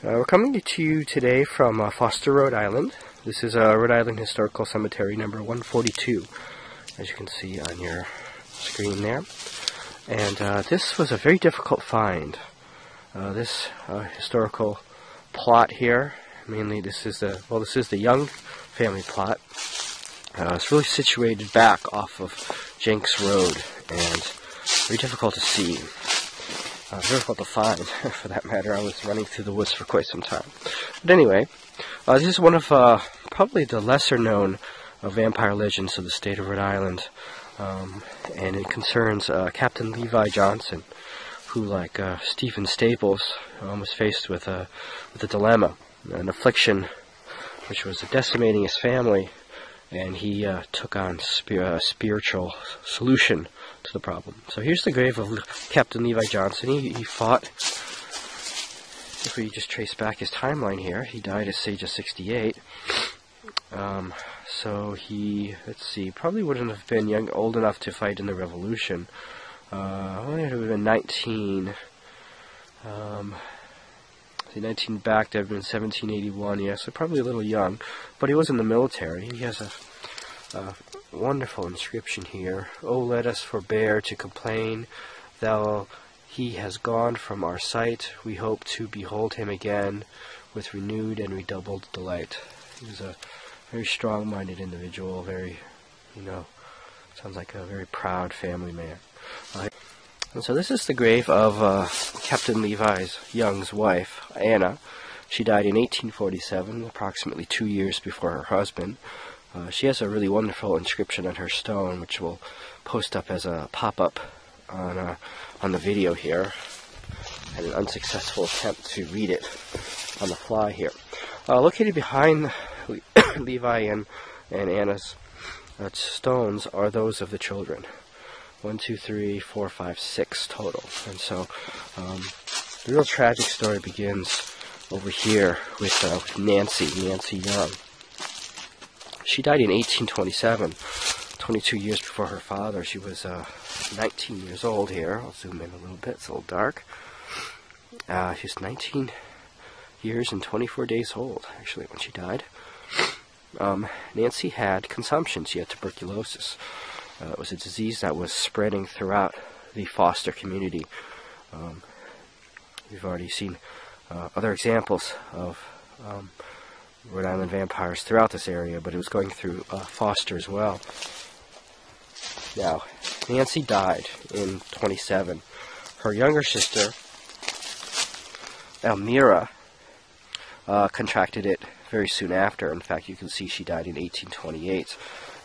We're coming to you today from Foster, Rhode Island. This is Rhode Island Historical Cemetery number 142, as you can see on your screen there. And this was a very difficult find. This historical plot here, mainly this is the Young family plot. It's really situated back off of Jenks Road, and very difficult to see. Difficult to find, for that matter. I was running through the woods for quite some time. But anyway, this is one of probably the lesser known vampire legends of the state of Rhode Island, and it concerns Captain Levi Johnson, who, like Stephen Staples, was faced with a dilemma, an affliction which was decimating his family, and he took on a spiritual solution to the problem. So here's the grave of Captain Levi Johnson. He fought, if we just trace back his timeline here, he died at the age of 68. So he, let's see, probably wouldn't have been old enough to fight in the Revolution. Only would have been 19. 19 back, that would have been 1781, yeah, so probably a little young, but he was in the military. He has a wonderful inscription here. "Oh, let us forbear to complain, he has gone from our sight. We hope to behold him again with renewed and redoubled delight." He was a very strong-minded individual, very, sounds like a very proud family man. And so this is the grave of Captain Levi Young's wife, Anna. She died in 1847, approximately 2 years before her husband. She has a really wonderful inscription on her stone, which we'll post up as a pop-up on the video here. I had an unsuccessful attempt to read it on the fly here. Located behind Levi and Anna's stones are those of the children. 1, 2, 3, 4, 5, 6 total. And so the real tragic story begins over here with Nancy Young. She died in 1827, 22 years before her father. She was 19 years old here. I'll zoom in a little bit, it's a little dark. She was 19 years and 24 days old, actually, when she died. Nancy had consumption. She had tuberculosis. It was a disease that was spreading throughout the Foster community. We've already seen other examples of Rhode Island vampires throughout this area, but it was going through Foster as well. Now, Nancy died in 27. Her younger sister, Elmira, contracted it very soon after. In fact, you can see she died in 1828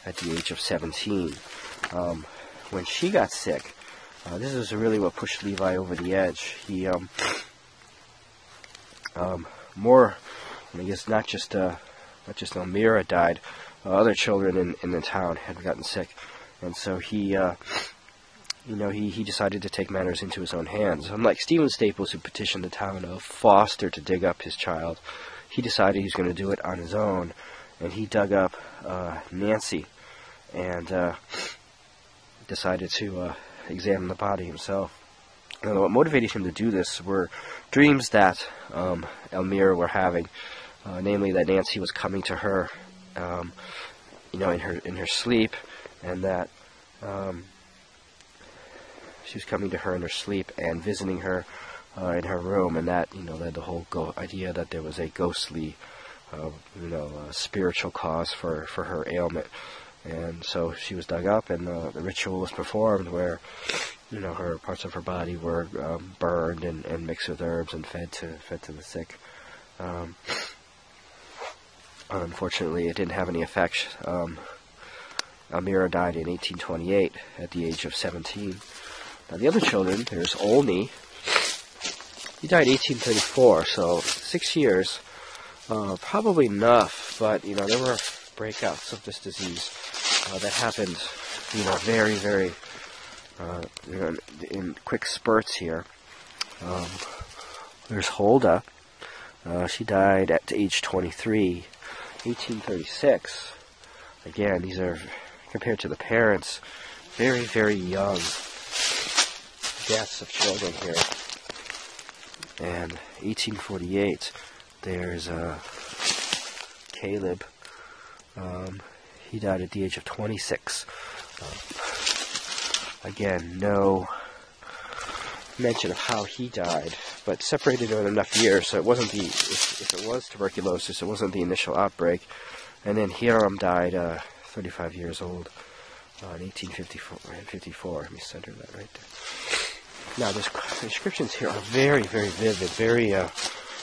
at the age of 17. When she got sick, this is really what pushed Levi over the edge. He, I guess not just Elmira died, other children in the town had gotten sick, and so he decided to take matters into his own hands. Unlike Stephen Staples, who petitioned the town of Foster to dig up his child, he decided he was going to do it on his own, and he dug up Nancy and decided to examine the body himself. And what motivated him to do this were dreams that Elmira were having, namely that Nancy was coming to her, in her sleep, and that she was coming to her in her sleep and visiting her in her room, and that led the whole idea that there was a ghostly, spiritual cause for her ailment. And so she was dug up, and the ritual was performed where, her parts of her body were burned and mixed with herbs and fed to the sick. Unfortunately, it didn't have any effects. Elmira died in 1828 at the age of 17. Now the other children, there's Olney. He died 1834, so 6 years. Probably enough, but there were breakouts of this disease that happened, very, very in quick spurts here. There's Huldah. She died at age 23, 1836. Again, these are, compared to the parents, very, very young deaths of children here. And 1848, there's Caleb. He died at the age of 26. Again, no mention of how he died, but separated in enough years, so it wasn't the, if it was tuberculosis, it wasn't the initial outbreak. And then Hiram died 35 years old in 1854. Let me center that right there. Now, the inscriptions here are very, very vivid, very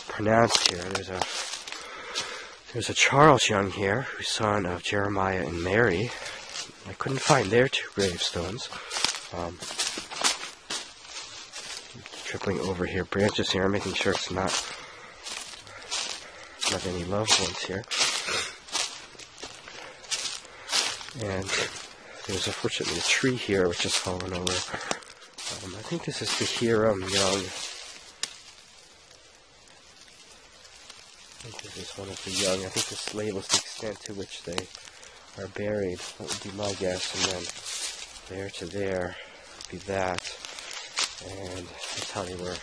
pronounced here. There's a Charles Young here, who's son of Jeremiah and Mary. I couldn't find their two gravestones. Tripling over here, branches here, making sure it's not any loved ones here. And there's unfortunately a tree here which has fallen over. I think this is the Hiram Young. I think this is one of the Young. I think this labels the extent to which they are buried. That would be my guess. And then there to there would be that. And that's how they were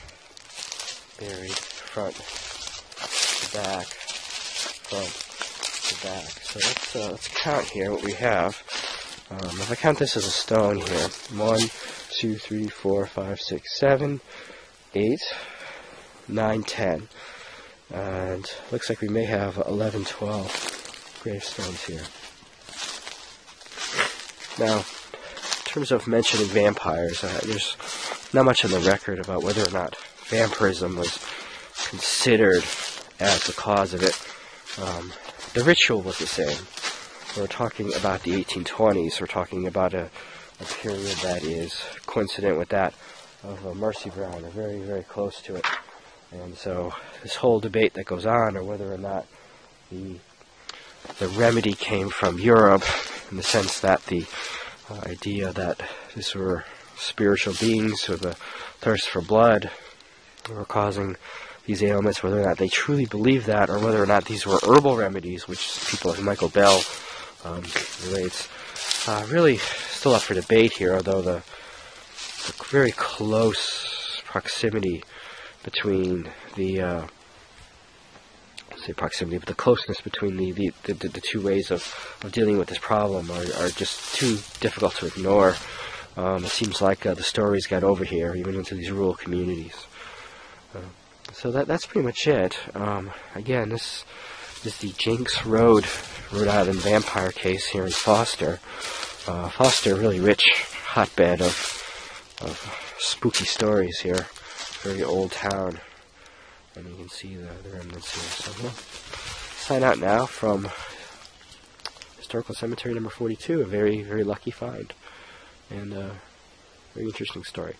buried, front to back, front to back. So let's count here what we have. If I count this as a stone here, 1, 2, 3, 4, 5, 6, 7, 8, 9, 10. And looks like we may have 11, 12 gravestones here. Now, in terms of mentioning vampires, there's not much on the record about whether or not vampirism was considered as the cause of it. The ritual was the same. We're talking about the 1820s. We're talking about a period that is coincident with that of Mercy Brown, or very, very close to it. And so this whole debate that goes on, or whether or not the remedy came from Europe, in the sense that the idea that these were spiritual beings with a thirst for blood were causing these ailments, whether or not they truly believed that, or whether or not these were herbal remedies, which people like Michael Bell relates, really still up for debate here, although the very close proximity between the the closeness between the two ways of dealing with this problem are just too difficult to ignore. It seems like the stories got over here, even into these rural communities. So that's pretty much it. Again, this is the Jinx Road, Rhode Island vampire case here in Foster. Foster, really rich hotbed of spooky stories here. Very old town. And you can see the remnants here. So we'll sign out now from Historical Cemetery number 42. A very, very lucky find. And very interesting story.